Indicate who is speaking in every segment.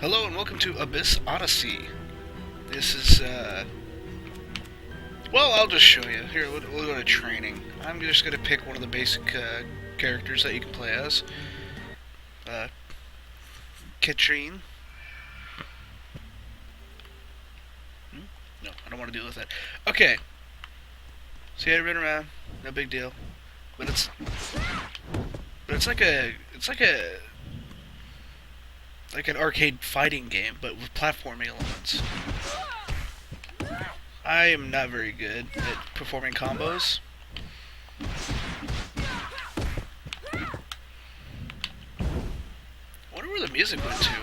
Speaker 1: Hello and welcome to Abyss Odyssey. This is, well, I'll just show you. Here, we'll go to training. I'm just going to pick one of the basic characters that you can play as. Katrine. No, I don't want to deal with that. Okay. See how I run around? No big deal. But it's like an arcade fighting game, but with platforming elements. I am not very good at performing combos. I wonder where the music went to.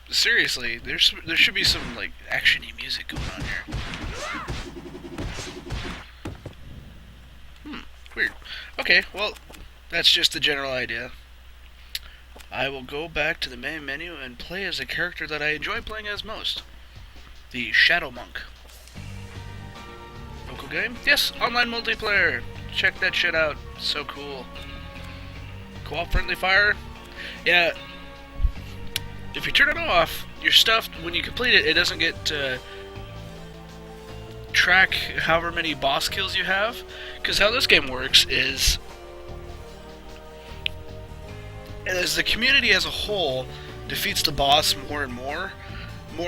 Speaker 1: Seriously, there should be some like action-y music going on here. Weird. Okay, well, that's just the general idea. I will go back to the main menu and play as a character that I enjoy playing as most. The Shadow Monk. Local game? Yes, online multiplayer. Check that shit out. So cool. Co-op friendly fire? Yeah. If you turn it off, your stuff, when you complete it, it doesn't get track however many boss kills you have. Because how this game works is, as the community as a whole defeats the boss more and more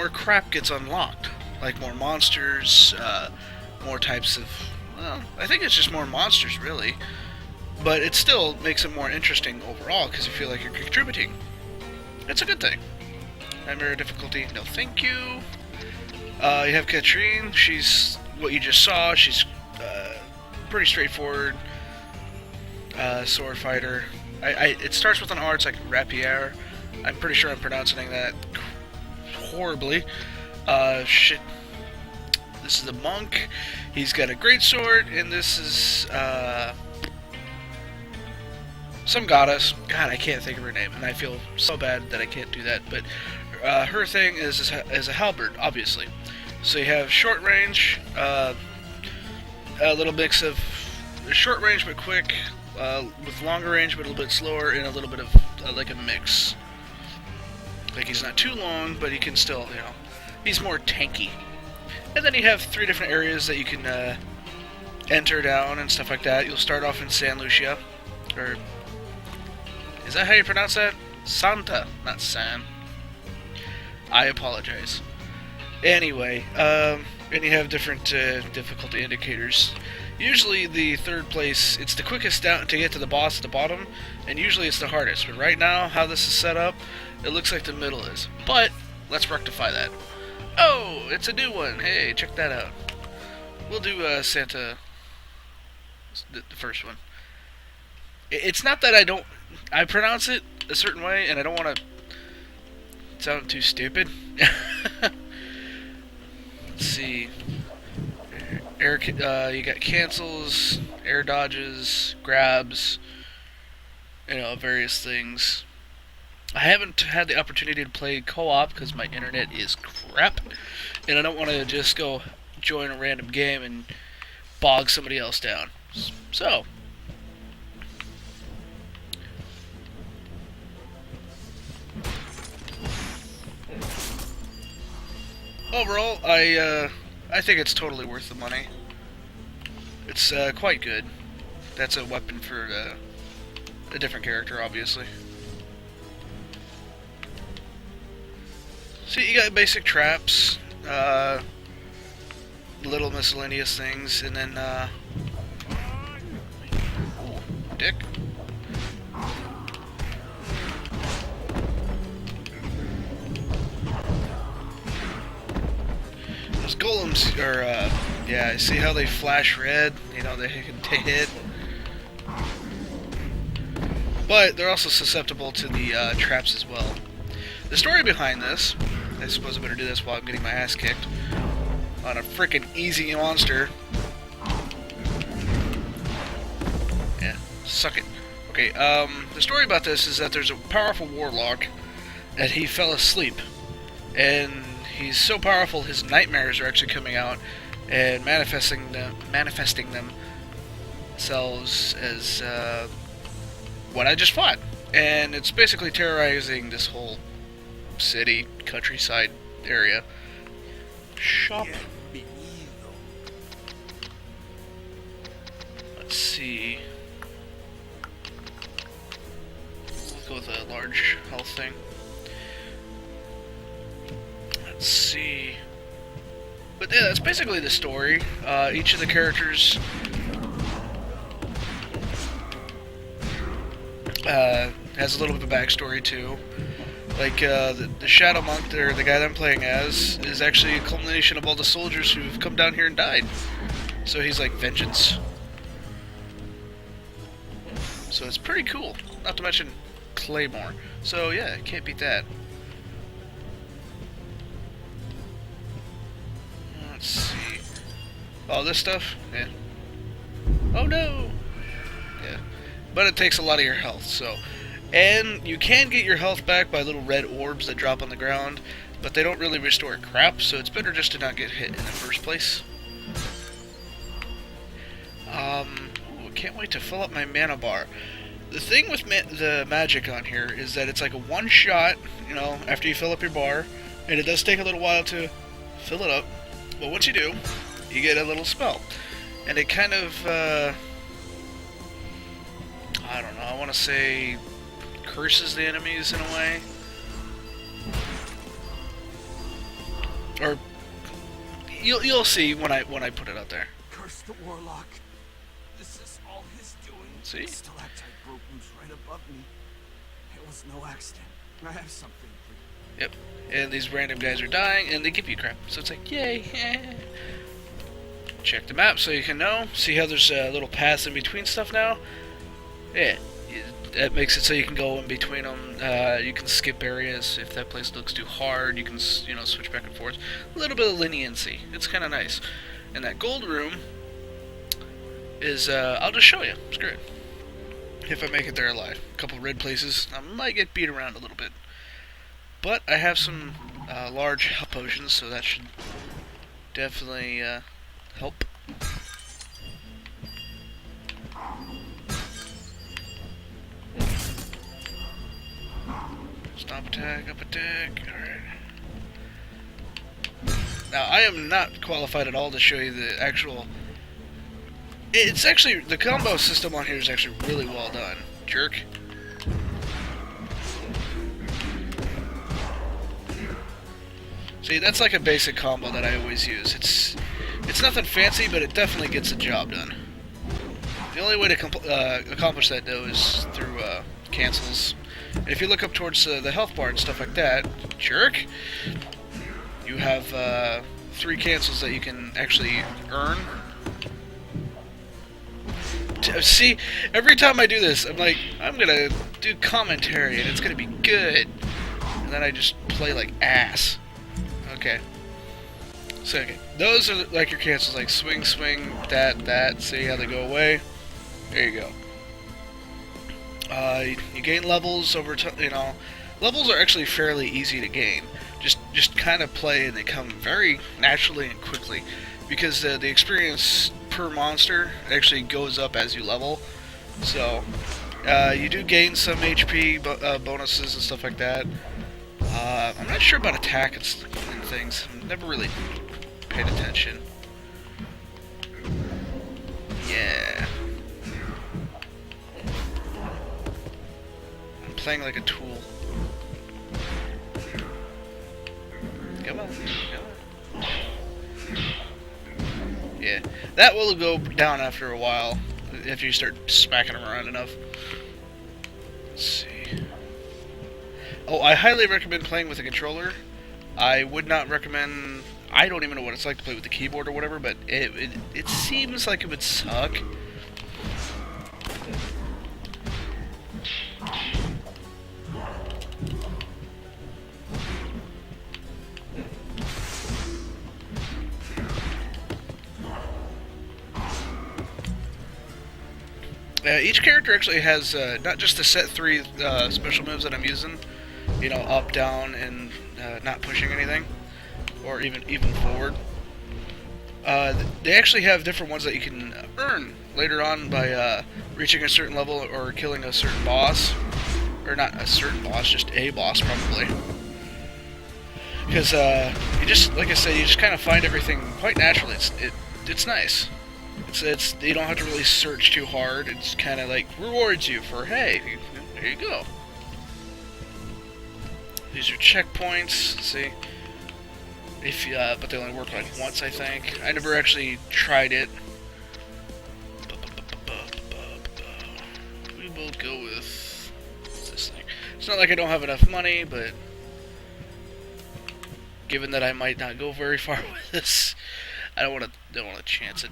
Speaker 1: crap gets unlocked. Like more monsters, more types of, well, I think it's just more monsters really. But it still makes it more interesting overall because you feel like you're contributing. It's a good thing. Nightmare difficulty, no thank you. You have Katrine, she's what you just saw, she's pretty straightforward sword fighter. It starts with an R, it's like rapier. I'm pretty sure I'm pronouncing that horribly. Shit. This is the monk. He's got a great sword, and this is some goddess. God, I can't think of her name, and I feel so bad that I can't do that. But her thing is a halberd, obviously. So you have short range, a little mix of short range but quick, with longer range but a little bit slower, and a little bit of like a mix. Like he's not too long, but he can still, you know, he's more tanky. And then you have 3 different areas that you can enter down and stuff like that. You'll start off in San Lucia, or is that how you pronounce that? Santa, not San. I apologize. Anyway, and you have different difficulty indicators. Usually the third place, it's the quickest down to get to the boss at the bottom, and usually it's the hardest. But right now, how this is set up, it looks like the middle is. But let's rectify that. Oh, it's a new one. Hey, check that out. We'll do Santa, the first one. It's not that I pronounce it a certain way, and I don't want to sound too stupid. Let's see. You got cancels, air dodges, grabs, you know, various things. I haven't had the opportunity to play co-op because my internet is crap, and I don't want to just go join a random game and bog somebody else down. So, overall, I think it's totally worth the money. It's quite good. That's a weapon for a different character, obviously. So you got basic traps, little miscellaneous things, and then dick. Those golems are, yeah, see how they flash red? You know, they can hit. But they're also susceptible to the traps as well. The story behind this, I suppose I better do this while I'm getting my ass kicked on a freaking easy monster. Yeah, suck it. Okay, the story about this is that there's a powerful warlock, and he fell asleep. And he's so powerful, his nightmares are actually coming out and manifesting themselves as what I just fought. and it's basically terrorizing this whole city, countryside area. Shop. Let's see. We'll go with a large health thing. Let's see. But yeah, that's basically the story. Each of the characters has a little bit of a backstory too. Like the Shadow Monk, or the guy that I'm playing as, is actually a culmination of all the soldiers who've come down here and died. So he's like vengeance. So it's pretty cool. Not to mention Claymore. So yeah, can't beat that. Let's see. All this stuff? Yeah. Oh no! Yeah. But it takes a lot of your health, so. And you can get your health back by little red orbs that drop on the ground, but they don't really restore crap, so it's better just to not get hit in the first place. Ooh, can't wait to fill up my mana bar. The thing with the magic on here is that it's like a one shot, you know, after you fill up your bar, and it does take a little while to fill it up, but once you do, you get a little spell. And it kind of, I don't know, I want to say curses the enemies in a way. Or you'll see when I put it out there.
Speaker 2: Curse the warlock. This is all his doing.
Speaker 1: See?
Speaker 2: Stalactite broke loose right above me. It was no accident. I have something for you.
Speaker 1: Yep. And these random guys are dying, and they give you crap. So it's like, yay! Check the map so you can know. See how there's little paths in between stuff now? Yeah. That makes it so you can go in between them. You can skip areas if that place looks too hard. You can, you know, switch back and forth. A little bit of leniency. It's kind of nice. And that gold room is, I'll just show you. Screw it. If I make it there alive. A couple red places. I might get beat around a little bit. But I have some large health potions, so that should definitely help. Stop attack, up attack, alright. Now, I am not qualified at all to show you the actual... It's actually, the combo system on here is actually really well done. Jerk. See, that's like a basic combo that I always use. It's nothing fancy, but it definitely gets the job done. The only way to accomplish that, though, is through cancels. And if you look up towards the health bar and stuff like that, jerk, you have 3 cancels that you can actually earn. See, every time I do this, I'm like, I'm gonna do commentary and it's gonna be good. And then I just play like ass. Okay. So, okay. Those are like your cancels, like swing, swing, that, see how they go away. There you go. You gain levels over time, you know. Levels are actually fairly easy to gain. Just kind of play and they come very naturally and quickly. Because the experience per monster actually goes up as you level. So, you do gain some HP bonuses and stuff like that. I'm not sure about attack and things. I've never really paid attention. Yeah. I'm playing like a tool. Come on, come on. Yeah, that will go down after a while, after you start smacking them around enough. Let's see. Oh, I highly recommend playing with a controller. I would not recommend... I don't even know what it's like to play with the keyboard or whatever, but it seems like it would suck. Each character actually has not just the set 3 special moves that I'm using, you know, up, down, and not pushing anything, or even forward. They actually have different ones that you can earn later on by reaching a certain level or killing a certain boss. or not a certain boss, just a boss probably. Because you just, like I said, you just kind of find everything quite naturally. It's nice. It's you don't have to really search too hard. It's kind of like rewards you for, hey, here you go. These are checkpoints. Let's see, if but they only work like once, I think. I never actually tried it. We will go with this thing. It's not like I don't have enough money, but given that I might not go very far with this, I don't want to chance it.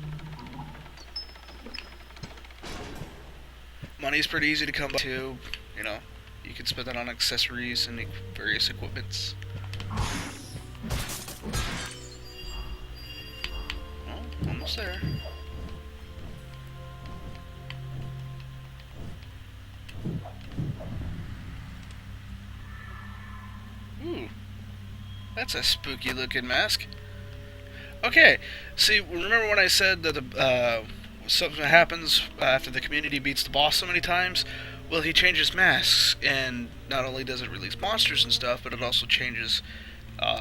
Speaker 1: Money's pretty easy to come by too, you know. You can spend that on accessories and various equipments. Oh, almost there. Ooh, that's a spooky looking mask. Okay, see, remember when I said that something happens after the community beats the boss so many times? Well, he changes masks, and not only does it release monsters and stuff, but it also changes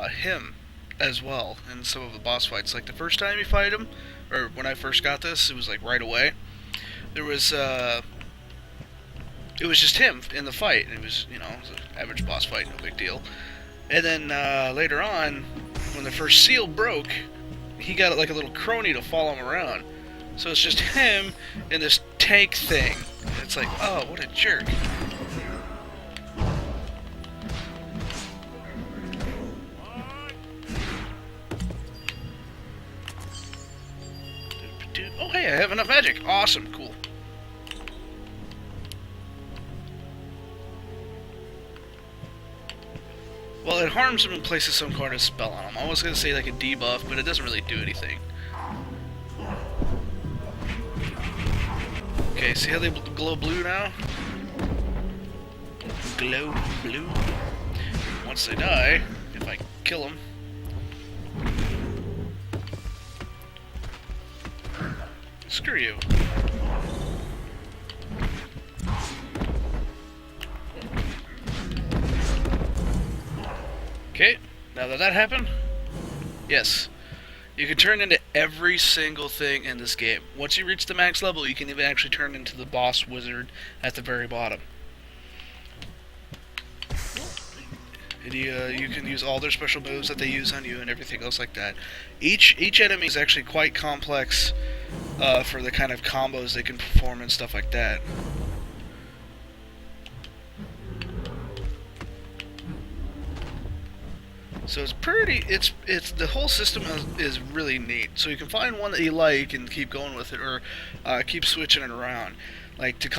Speaker 1: him as well in some of the boss fights. Like the first time you fight him, or when I first got this, it was like right away. There was it was just him in the fight. It was, you know, it was an average boss fight, no big deal. And then later on, when the first seal broke, he got like a little crony to follow him around. So it's just him in this tank thing. It's like, oh, what a jerk. Oh, hey, I have enough magic. Awesome, cool. Well, it harms him and places some kind of spell on him. I was going to say like a debuff, but it doesn't really do anything. Okay, see how they glow blue now? Glow blue. Once they die, if I kill them. Screw you. Okay, now that happened, yes. You can turn into every single thing in this game. Once you reach the max level, you can even actually turn into the boss wizard at the very bottom. And you can use all their special moves that they use on you and everything else like that. Each enemy is actually quite complex for the kind of combos they can perform and stuff like that. So it's pretty, it's the whole system is really neat. So you can find one that you like and keep going with it, or keep switching it around, like to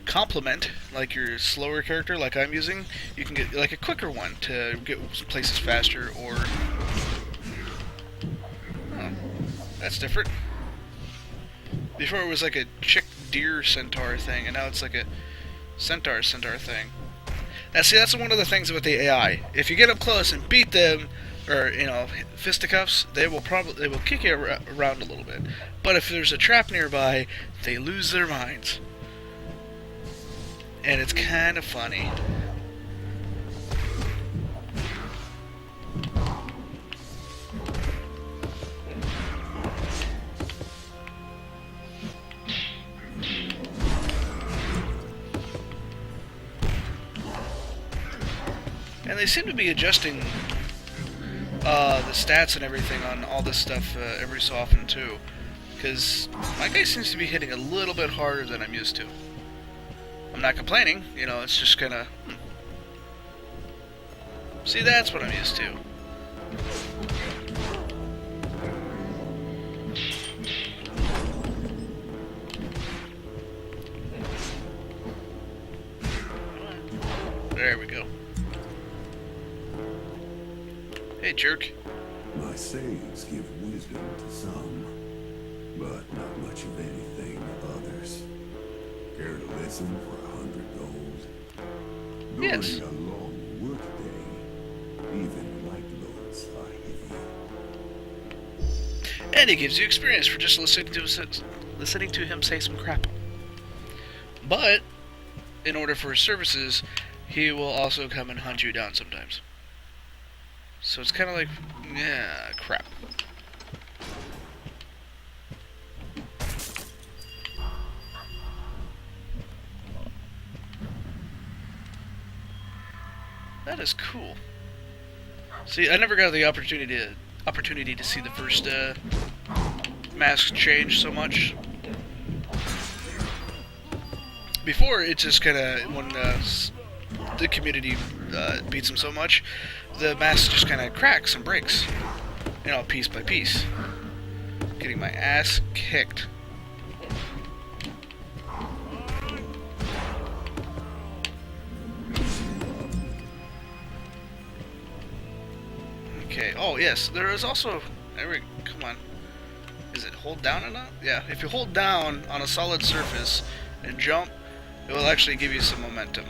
Speaker 1: complement like your slower character, like I'm using. You can get like a quicker one to get places faster, or oh, that's different. Before it was like a chick deer centaur thing, and now it's like a centaur thing. Now, see, that's one of the things with the AI. If you get up close and beat them, or you know, fisticuffs, they will kick you around a little bit. But if there's a trap nearby, they lose their minds, and it's kind of funny. And they seem to be adjusting the stats and everything on all this stuff every so often too, because my guy seems to be hitting a little bit harder than I'm used to. I'm not complaining, you know, it's just kind of... See, that's what I'm used to. There we go. Hey, jerk.
Speaker 3: My sayings give wisdom to some, but not much of anything to others. Care to listen for 100 gold?
Speaker 1: Yes.
Speaker 3: During a long workday, even light loads are heavy.
Speaker 1: And he gives you experience for just listening to him say some crap. But in order for his services, he will also come and hunt you down sometimes. So it's kind of like, yeah, crap. That is cool. See, I never got the opportunity to see the first mask change so much. Before, it just kind of, when the community beats him so much, the mask just kind of cracks and breaks, you know, piece by piece. Getting my ass kicked. Okay, oh yes, there is also, come on, is it hold down or not? Yeah, if you hold down on a solid surface and jump, it will actually give you some momentum.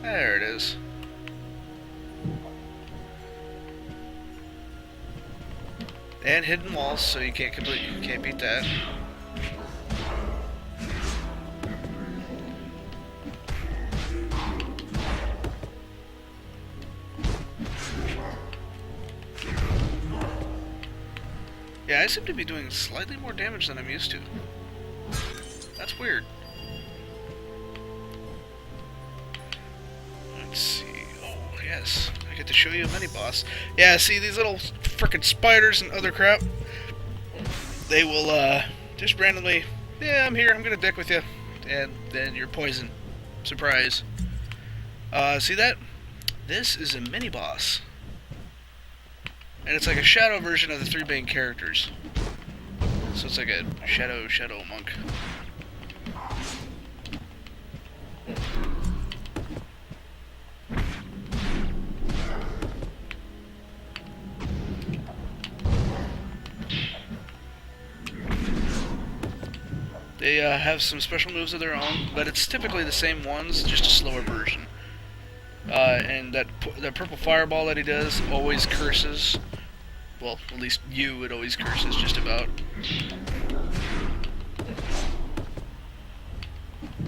Speaker 1: There it is. And hidden walls, so you can't beat that. Yeah, I seem to be doing slightly more damage than I'm used to. That's weird. Let's see. Oh, yes. I get to show you a mini-boss. Yeah, see, these little frickin' spiders and other crap, they will, just randomly, yeah, I'm here, I'm gonna deck with you. And then you're poisoned. Surprise. See that? This is a mini-boss. And it's like a shadow version of the 3 main characters. So it's like a shadow monk. They have some special moves of their own, but it's typically the same ones, just a slower version. And that purple fireball that he does always curses. Well, at least you, it always curses, just about.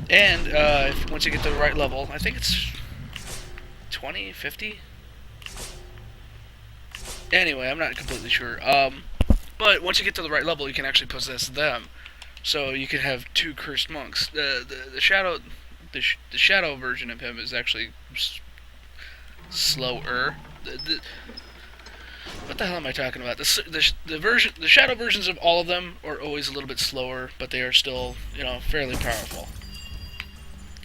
Speaker 1: And once you get to the right level, I think it's 20, 50? Anyway, I'm not completely sure. But once you get to the right level, you can actually possess them. So you can have 2 cursed monks. The shadow version of him is actually slower. What the hell am I talking about? The shadow versions of all of them are always a little bit slower, but they are still, you know, fairly powerful.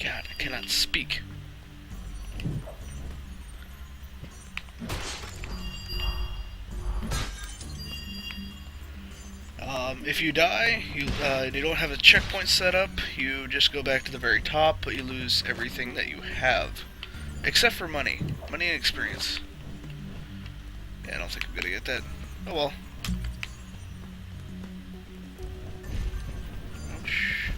Speaker 1: God, I cannot speak. If you die, you don't have a checkpoint set up, you just go back to the very top, but you lose everything that you have. Except for money. Money and experience. Yeah, I don't think I'm gonna get that. Oh well. Ouch.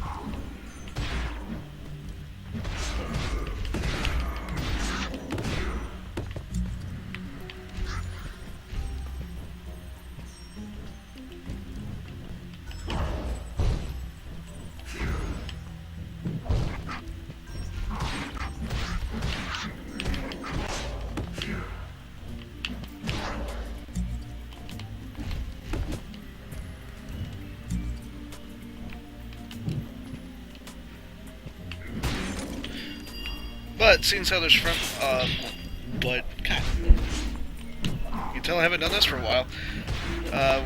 Speaker 1: But seeing how there's God, you can tell I haven't done this for a while.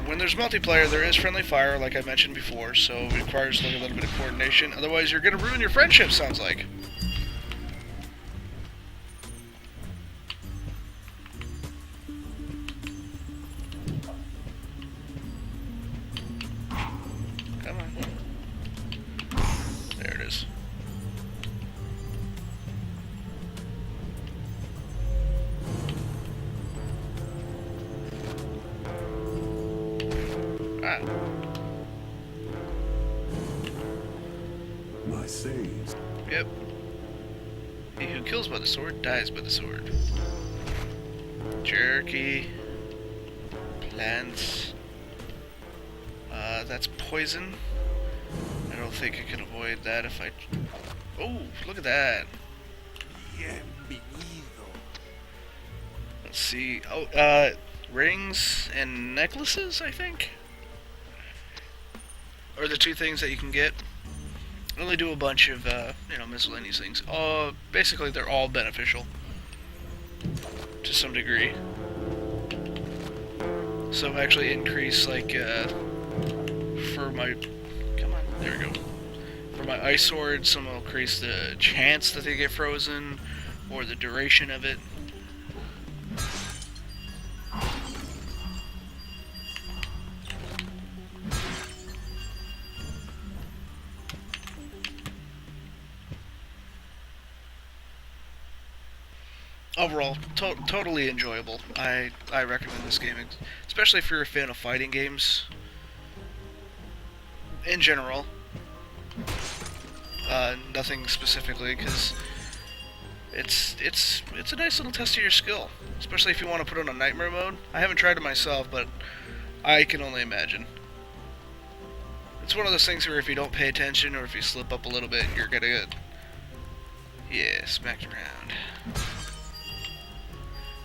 Speaker 1: When there's multiplayer, there is friendly fire, like I mentioned before, so it requires like a little bit of coordination. Otherwise, you're gonna ruin your friendship. Sounds like. Come on. There it is. Ah.
Speaker 3: My saves.
Speaker 1: Yep. He who kills by the sword dies by the sword. Jerky. Plants. That's poison. I don't think I can avoid that if I Oh, look at that.
Speaker 2: Bienvenido.
Speaker 1: Let's see. Oh, rings and necklaces, I think, are the two things that you can get. Only do a bunch of, miscellaneous things. Basically, they're all beneficial to some degree. Some actually increase, like, for my... Come on, there we go. For my ice sword, some will increase the chance that they get frozen, or the duration of it. Overall, totally enjoyable. I recommend this game, especially if you're a fan of fighting games. In general, nothing specifically, because it's a nice little test of your skill, especially if you want to put it on nightmare mode. I haven't tried it myself, but I can only imagine. It's one of those things where if you don't pay attention, or if you slip up a little bit, you're gonna get smacked around.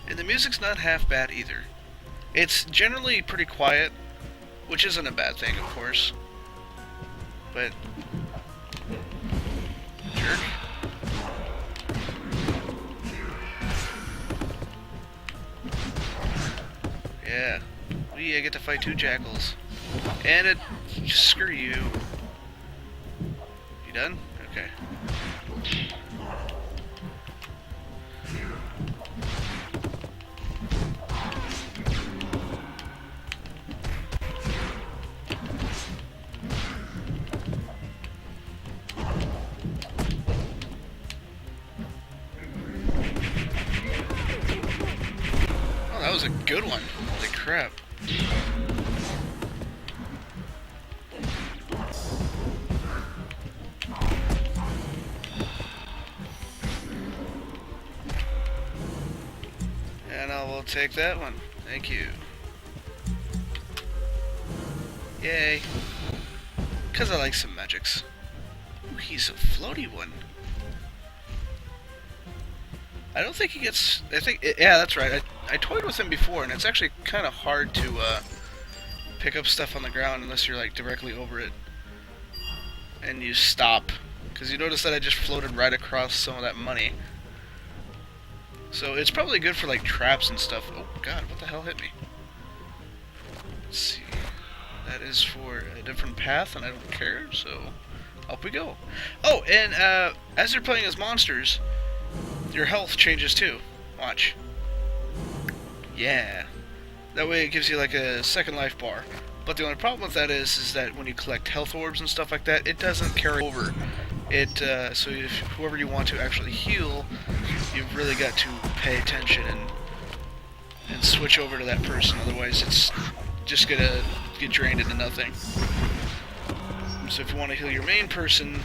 Speaker 1: And the music's not half bad either. It's generally pretty quiet, which isn't a bad thing, of course. But... jerk. Yeah. I get to fight 2 jackals. And it... screw you. You done? Okay. That was a good one. Holy crap. And I will take that one. Thank you. Yay. Because I like some magics. Ooh, he's a floaty one. I don't think he gets... yeah, that's right. I toyed with him before, and it's actually kind of hard to pick up stuff on the ground unless you're like directly over it. And you stop. Because you notice that I just floated right across some of that money. So it's probably good for like traps and stuff. Oh god, what the hell hit me? Let's see. That is for a different path, and I don't care, so up we go. Oh, and as you're playing as monsters, your health changes too. Watch. Yeah. That way it gives you like a second life bar. But the only problem with that is that when you collect health orbs and stuff like that, it doesn't carry over. So if whoever you want to actually heal, you've really got to pay attention and switch over to that person. Otherwise, it's just gonna get drained into nothing. So if you want to heal your main person,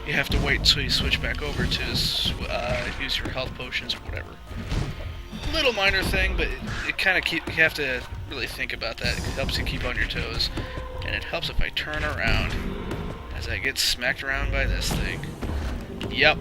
Speaker 1: you have to wait until you switch back over to use your health potions or whatever. Little minor thing, but it kind of you have to really think about that. It helps you keep on your toes, and it helps if I turn around as I get smacked around by this thing. Yep.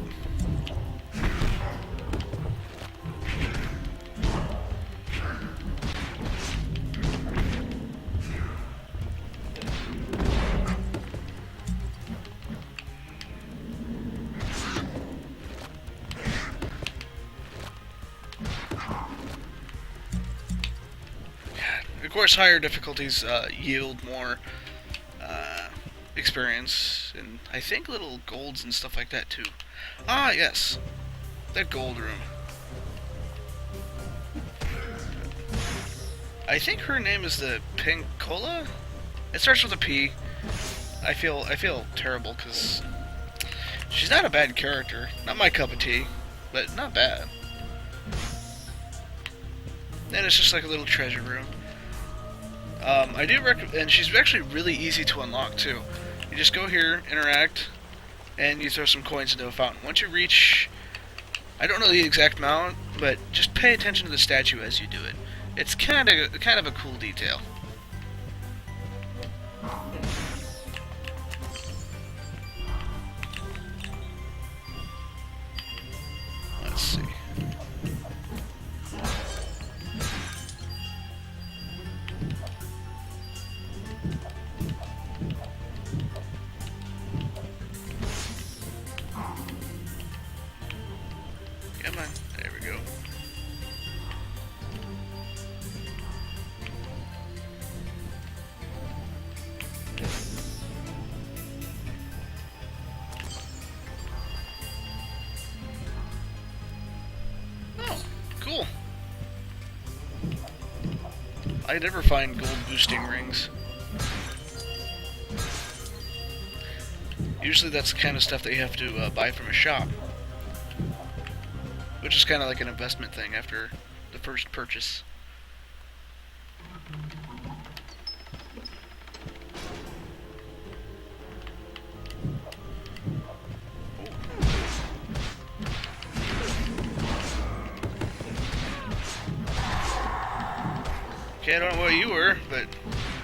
Speaker 1: Of course, higher difficulties yield more experience, and I think little golds and stuff like that too. Ah, yes, that gold room. I think her name is the Pinkola. It starts with a P. I feel terrible because she's not a bad character. Not my cup of tea, but not bad. And it's just like a little treasure room. I do recommend, and she's actually really easy to unlock too. You just go here, interact, and you throw some coins into a fountain. Once you reach, I don't know the exact amount, but just pay attention to the statue as you do it. It's kind of a cool detail. Come on. There we go. Oh, cool. I never find gold boosting rings. Usually that's the kind of stuff that you have to buy from a shop. Which is kind of like an investment thing after the first purchase. Okay, I don't know what you were, but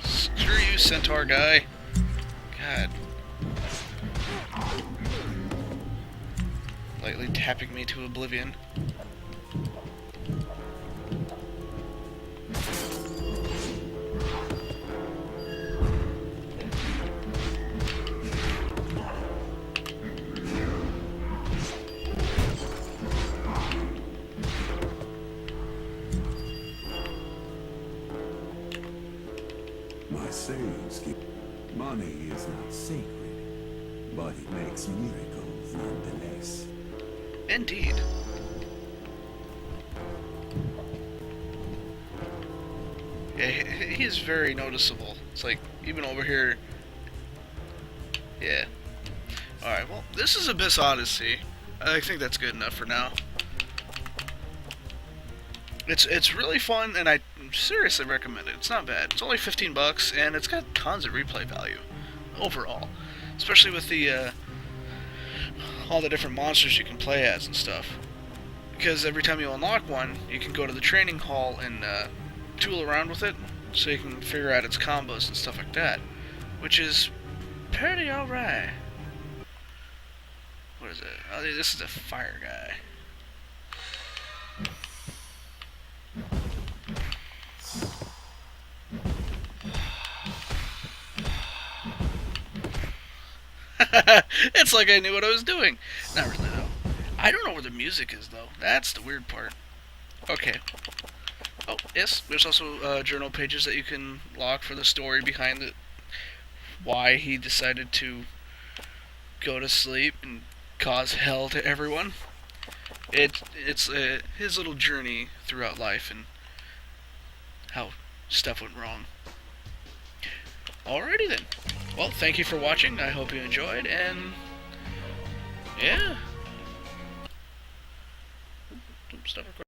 Speaker 1: screw you, centaur guy. God. Lightly tapping me to oblivion.
Speaker 3: My sayings give... Money is not sacred, but it makes miracles nonetheless.
Speaker 1: Indeed. Yeah, he is very noticeable. It's like, even over here... Yeah. Alright, well, this is Abyss Odyssey. I think that's good enough for now. It's really fun, and I seriously recommend it. It's not bad. It's only 15 bucks, and it's got tons of replay value overall, especially with the all the different monsters you can play as and stuff. Because every time you unlock one, you can go to the training hall and tool around with it, so you can figure out its combos and stuff like that, which is pretty alright. What is it? Oh, this is a fire guy. It's like I knew what I was doing. Not really, though. I don't know where the music is, though. That's the weird part. Okay. Oh, yes. There's also journal pages that you can lock for the story behind it. Why he decided to go to sleep and cause hell to everyone. It's his little journey throughout life and how stuff went wrong. Alrighty then. Well, thank you for watching. I hope you enjoyed, and yeah. Stop recording.